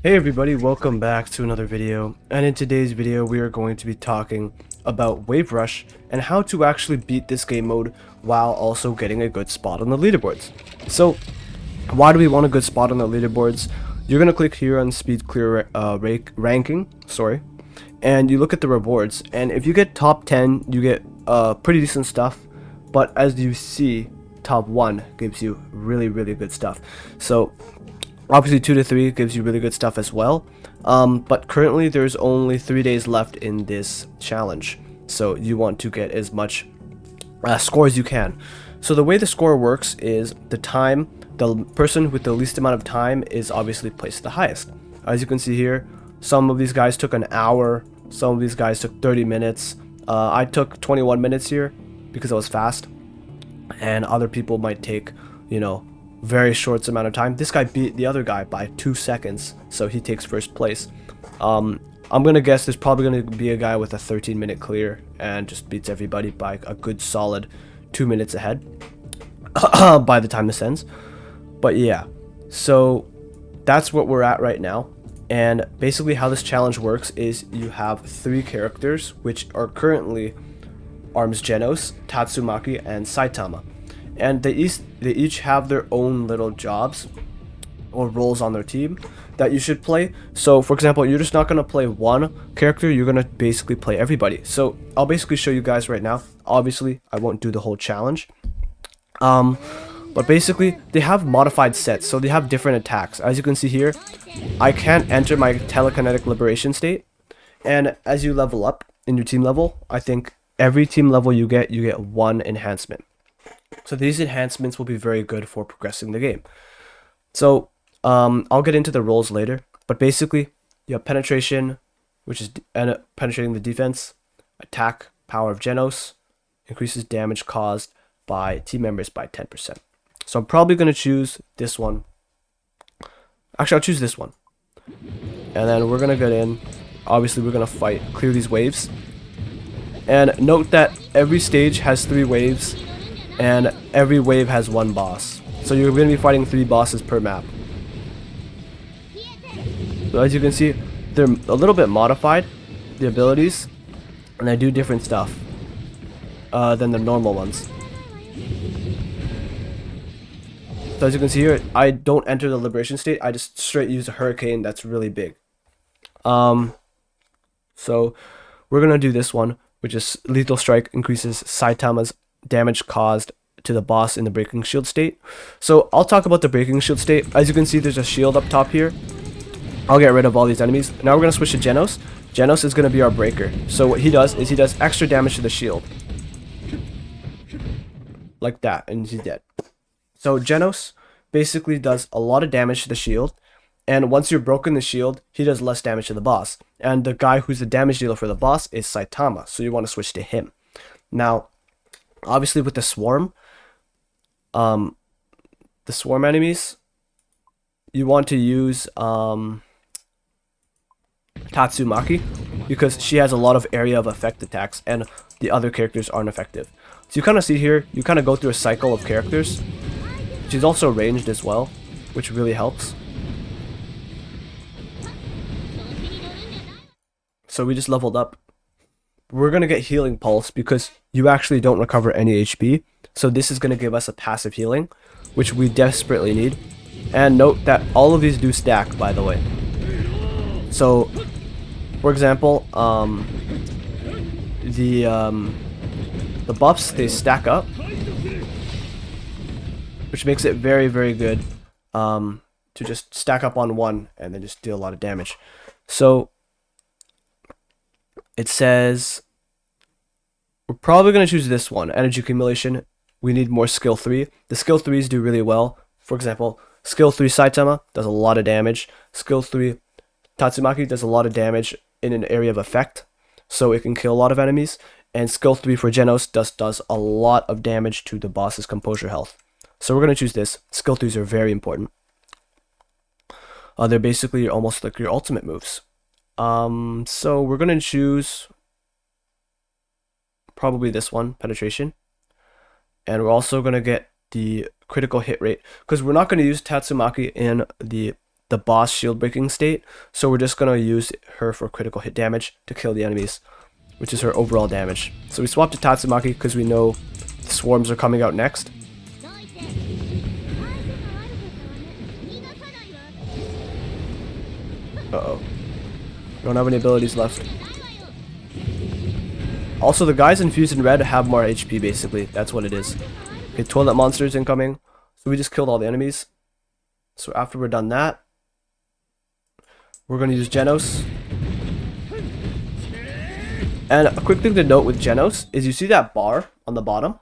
Hey everybody, welcome back to another video, and in today's video we are going to be talking about Wave Rush and how to actually beat this game mode while also getting a good spot on the leaderboards. So why do we want a good spot on the leaderboards? You're going to click here on speed clear ranking, and you look at the rewards, and if you get top 10 you get pretty decent stuff, but as you see top 1 gives you really good stuff. So obviously 2 to 3 gives you really good stuff as well, but currently there's only 3 days left in this challenge, so you want to get as much score as you can. So the way the score works is the person with the least amount of time is obviously placed the highest. As you can see here, some of these guys took an hour, some of these guys took 30 minutes. I took 21 minutes here because I was fast, and other people might take, very short amount of time. This guy beat the other guy by 2 seconds, so he takes first place. I'm gonna guess there's probably gonna be a guy with a 13-minute clear and just beats everybody by a good solid 2 minutes ahead by the time this ends. But yeah, so that's what we're at right now. And basically how this challenge works is you have 3 characters, which are currently Arms Genos, Tatsumaki, and Saitama. And they each have their own little jobs or roles on their team that you should play. So for example, you're just not going to play one character, you're going to basically play everybody. So I'll basically show you guys right now. Obviously I won't do the whole challenge, but basically they have modified sets, so they have different attacks. As you can see here, I can't enter my telekinetic liberation state, and as you level up in your team level, I think every team level you get 1 enhancement. So these enhancements will be very good for progressing the game. So I'll get into the roles later, but basically you have penetration, which is penetrating the defense, attack, power of Genos, increases damage caused by team members by 10%. So I'm probably going to choose this one. Actually, I'll choose this one. And then we're going to get in. Obviously, we're going to fight, clear these waves. And note that every stage has 3 waves, and every wave has 1 boss. So you're going to be fighting 3 bosses per map. So as you can see, they're a little bit modified, the abilities, and they do different stuff than the normal ones. So as you can see here, I don't enter the liberation state, I just straight use a hurricane that's really big. So we're going to do this one, which is lethal strike, increases Saitama's damage caused to the boss in the breaking shield state. So I'll talk about the breaking shield state. As you can see, there's a shield up top here. I'll get rid of all these enemies. Now we're going to switch to Genos. Genos is going to be our breaker. So what he does is he does extra damage to the shield. Like that, and he's dead. So Genos basically does a lot of damage to the shield, and once you're broken the shield, he does less damage to the boss. And the guy who's the damage dealer for the boss is Saitama, so you want to switch to him. Now, obviously with the swarm enemies, you want to use Tatsumaki, because she has a lot of area of effect attacks and the other characters aren't effective. So you kind of see here, you kind of go through a cycle of characters. She's also ranged as well, which really helps. So we just leveled up. We're going to get healing pulse because you actually don't recover any HP. So this is going to give us a passive healing, which we desperately need. And note that all of these do stack, by the way. So, for example, the buffs, they stack up, which makes it very good to just stack up on one and then just deal a lot of damage. So it says we're probably going to choose this one, energy accumulation. We need more skill 3. The skill 3s do really well. For example, skill 3 Saitama does a lot of damage. Skill 3 Tatsumaki does a lot of damage in an area of effect, so it can kill a lot of enemies. And skill 3 for Genos does a lot of damage to the boss's composure health. So we're going to choose this. Skill 3s are very important. They're basically almost like your ultimate moves. So we're going to choose probably this one, penetration. And we're also going to get the critical hit rate, because we're not going to use Tatsumaki in the the boss shield breaking state. So we're just gonna use her for critical hit damage to kill the enemies, which is her overall damage. So we swapped to Tatsumaki because we know the swarms are coming out next. Uh-oh. Don't have any abilities left. Also, the guys infused in red have more HP, basically. That's what it is. Okay, toilet monsters incoming. So we just killed all the enemies. So after we're done that, we're going to use Genos. And a quick thing to note with Genos is you see that bar on the bottom?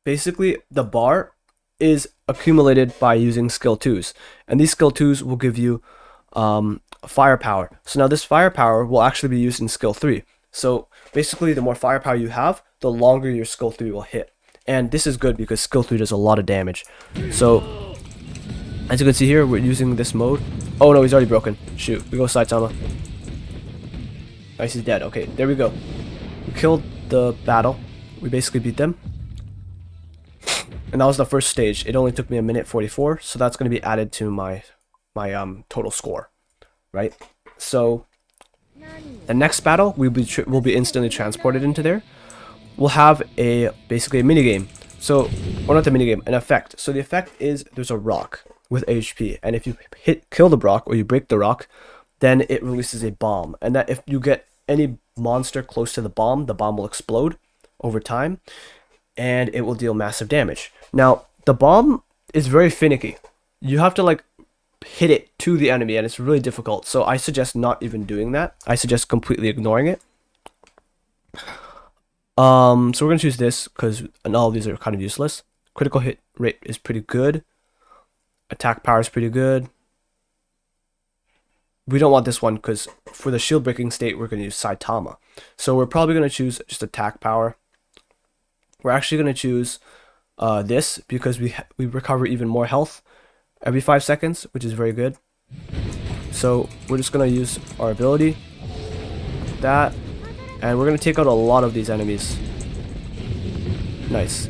Basically, the bar is accumulated by using skill 2s. And these skill 2s will give you firepower. So now this firepower will actually be used in skill 3. So basically, the more firepower you have, the longer your skill 3 will hit. And this is good because skill 3 does a lot of damage. So as you can see here, we're using this mode. Oh no, he's already broken. Shoot, we go Saitama. Nice, he's dead. Okay, there we go. We killed the battle. We basically beat them. And that was the first stage. It only took me 1:44, so that's going to be added to my total score, right? So the next battle will be instantly transported into there. We'll have basically a mini game. So, or not the mini game, an effect. So the effect is there's a rock with HP, and if you kill the rock or you break the rock, then it releases a bomb. And that if you get any monster close to the bomb will explode over time, and it will deal massive damage. Now, the bomb is very finicky. You have to like hit it to the enemy, and it's really difficult. So I suggest not even doing that. I suggest completely ignoring it. So we're gonna choose this because all of these are kind of useless. Critical hit rate is pretty good. Attack power is pretty good. We don't want this one because for the shield breaking state, we're gonna use Saitama. So we're probably gonna choose just attack power. We're actually gonna choose this because we recover even more health every 5 seconds, which is very good. So we're just gonna use our ability, that, and we're gonna take out a lot of these enemies. Nice.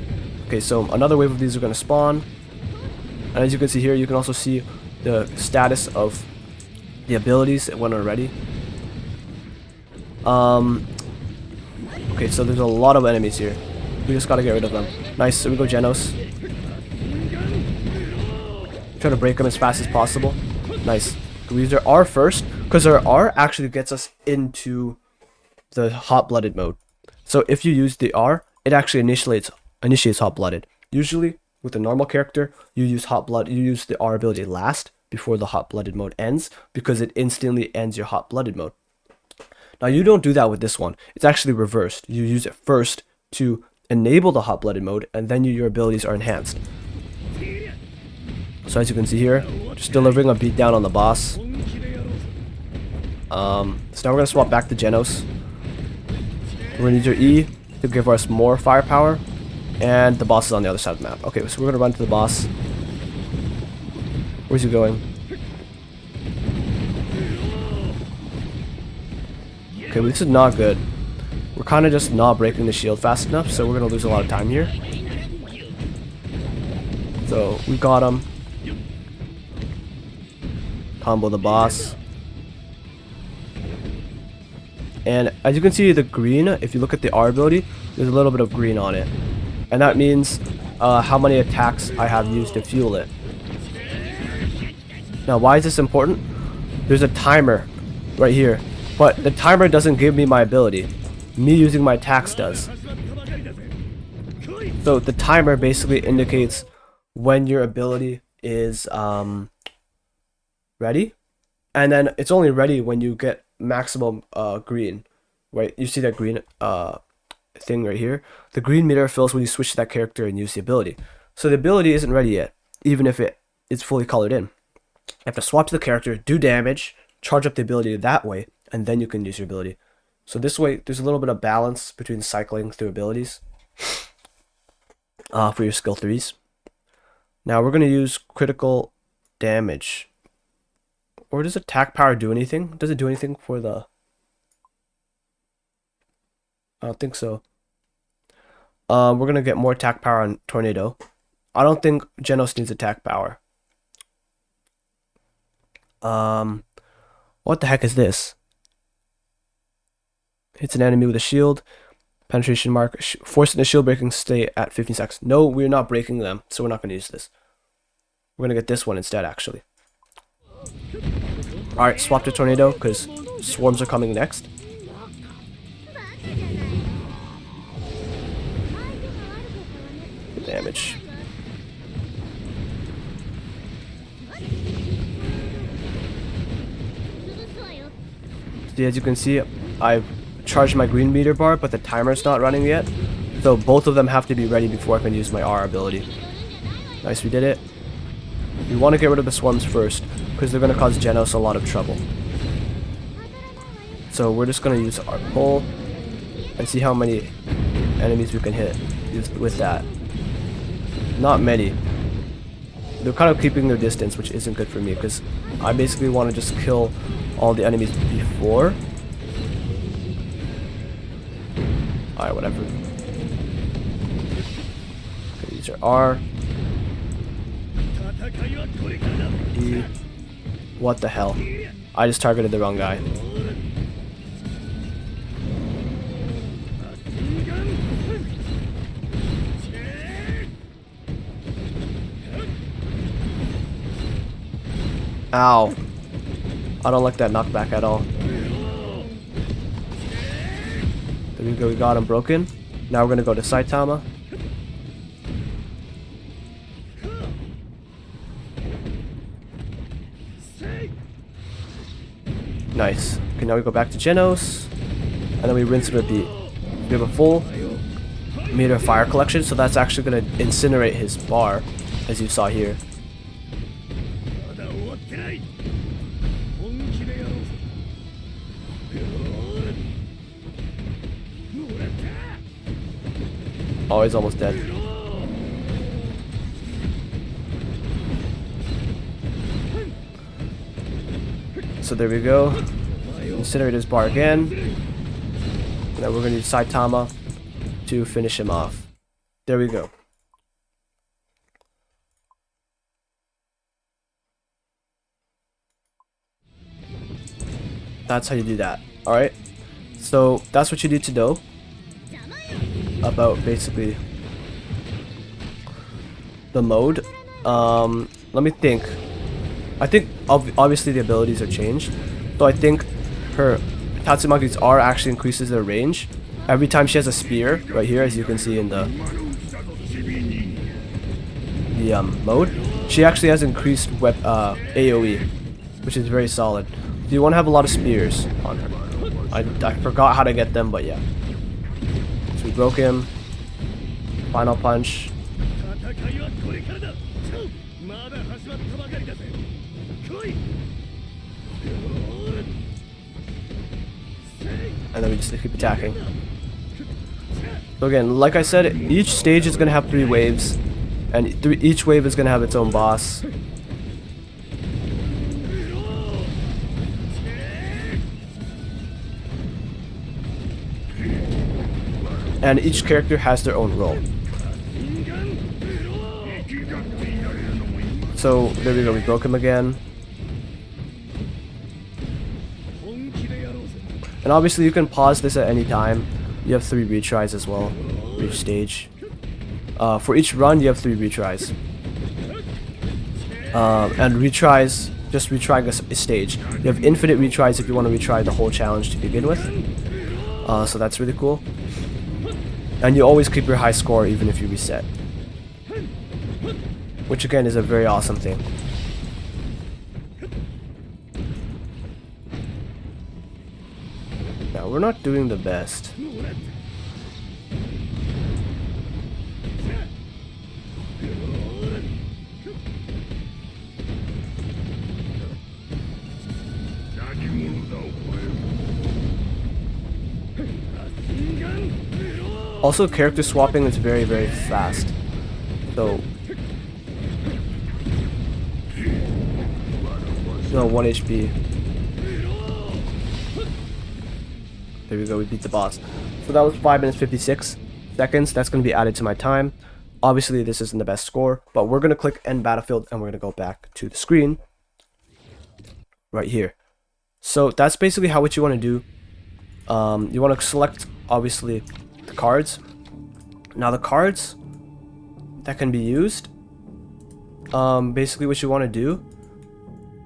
Okay, so another wave of these are gonna spawn, and as you can see here, you can also see the status of the abilities that went already. Okay, so there's a lot of enemies here. We just gotta get rid of them. Nice. So we go Genos. Try to break them as fast as possible. Nice. We use our R first, because our R actually gets us into the hot-blooded mode. So if you use the R, it actually initiates hot-blooded. Usually, with a normal character, you use the R ability last before the hot-blooded mode ends, because it instantly ends your hot-blooded mode. Now you don't do that with this one. It's actually reversed. You use it first to enable the hot-blooded mode, and then your abilities are enhanced. So as you can see here, just delivering a beatdown on the boss. So now we're going to swap back to Genos. We're going to use your E to give us more firepower. And the boss is on the other side of the map. Okay, so we're going to run to the boss. Where's he going? Okay, well, this is not good. We're kind of just not breaking the shield fast enough, so we're going to lose a lot of time here. So, we got him. Combo the boss. And as you can see, the green, if you look at the R ability, there's a little bit of green on it. And that means how many attacks I have used to fuel it. Now, why is this important? There's a timer right here. But the timer doesn't give me my ability. Me using my attacks does. So the timer basically indicates when your ability is ready. And then it's only ready when you get maximum green. Right? You see that green thing right here? The green meter fills when you switch to that character and use the ability. So the ability isn't ready yet, even if it's fully colored in. You have to swap to the character, do damage, charge up the ability that way, and then you can use your ability. So this way, there's a little bit of balance between cycling through abilities for your skill 3s. Now we're going to use critical damage. Or does attack power do anything? Does it do anything for the... I don't think so. We're going to get more attack power on Tornado. I don't think Genos needs attack power. What the heck is this? Hits an enemy with a shield. Penetration mark. Forcing the shield breaking state at 15 seconds. No, we're not breaking them, so we're not going to use this. We're going to get this one instead, actually. Alright, swap to tornado, because swarms are coming next. Good damage. See, as you can see, I've charged my green meter bar, but the timer's not running yet. So both of them have to be ready before I can use my R ability. Nice, we did it. We want to get rid of the swarms first, because they're going to cause Genos a lot of trouble. So we're just going to use our pull and see how many enemies we can hit with that. Not many. They're kind of keeping their distance, which isn't good for me, because I basically want to just kill all the enemies before. Alright, whatever. Okay, use our R. E. What the hell? I just targeted the wrong guy. Ow. I don't like that knockback at all. There we go, we got him broken. Now we're gonna go to Saitama. Nice. Okay, now we go back to Genos. And then we rinse and repeat. We have a full meter of fire collection, so that's actually gonna incinerate his bar, as you saw here. Oh, he's almost dead. So there we go. Incinerate his bar again. And then we're going to use Saitama to finish him off. There we go. That's how you do that. Alright? So that's what you need to know about basically the mode. Let me think. I think obviously the abilities are changed, so I think her Tatsumaki's R actually increases their range every time she has a spear right here, as you can see in the mode. She actually has increased AoE, which is very solid. So you want to have a lot of spears on her. I forgot how to get them, but yeah. So we broke him. Final punch. And then we just keep attacking. So again, like I said, each stage is going to have 3 waves. And each wave is going to have its own boss. And each character has their own role. So there we go, we broke him again. And obviously you can pause this at any time. You have 3 retries as well for each stage. For each run you have 3 retries. And retries, just retrying a stage. You have infinite retries if you want to retry the whole challenge to begin with. So that's really cool. And you always keep your high score even if you reset. Which again is a very awesome thing. Now we're not doing the best. Also, character swapping is very, very fast. So, no, 1 HP. There we go, we beat the boss. So that was 5 minutes 56 seconds. That's going to be added to my time. Obviously, this isn't the best score, but we're going to click End Battlefield and we're going to go back to the screen. right here. So that's basically how what you want to do. You want to select, obviously, the cards. Now the cards that can be used, basically what you want to do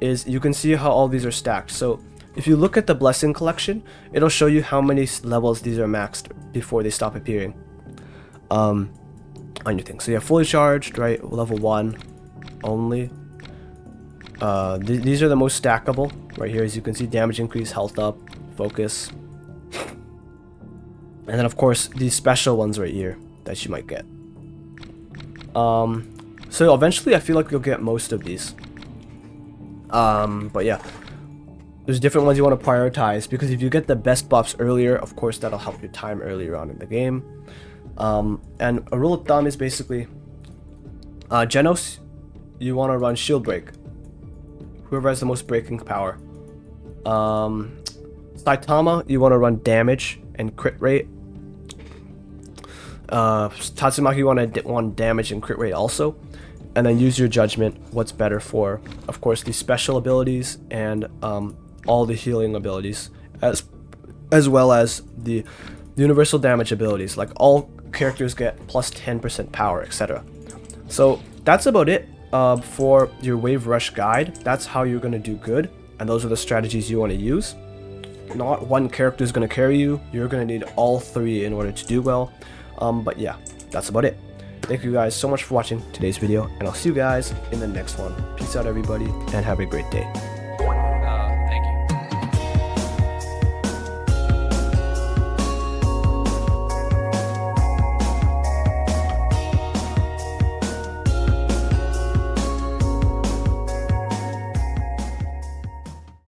is you can see how all these are stacked. So if you look at the blessing collection, it'll show you how many levels these are maxed before they stop appearing on your thing. So you have fully charged, right? Level 1 only. These are the most stackable right here. As you can see, damage increase, health up, focus, and then of course these special ones right here that you might get. So eventually I feel like you'll get most of these. But yeah, there's different ones you want to prioritize, because if you get the best buffs earlier, of course that'll help your time earlier on in the game. And a rule of thumb is basically, Genos, you want to run shield break, whoever has the most breaking power. Saitama, you want to run damage and crit rate. Tatsumaki, you want to want damage and crit rate also. And then use your judgment what's better for, of course, the special abilities and all the healing abilities, as well as the universal damage abilities. Like, all characters get plus 10% power, etc. So that's about it for your wave rush guide. That's how you're going to do good, and those are the strategies you want to use. Not one character is going to carry you. You're going to need all three in order to do well. But yeah, that's about it. Thank you guys so much for watching today's video, and I'll see you guys in the next one. Peace out, everybody, and have a great day.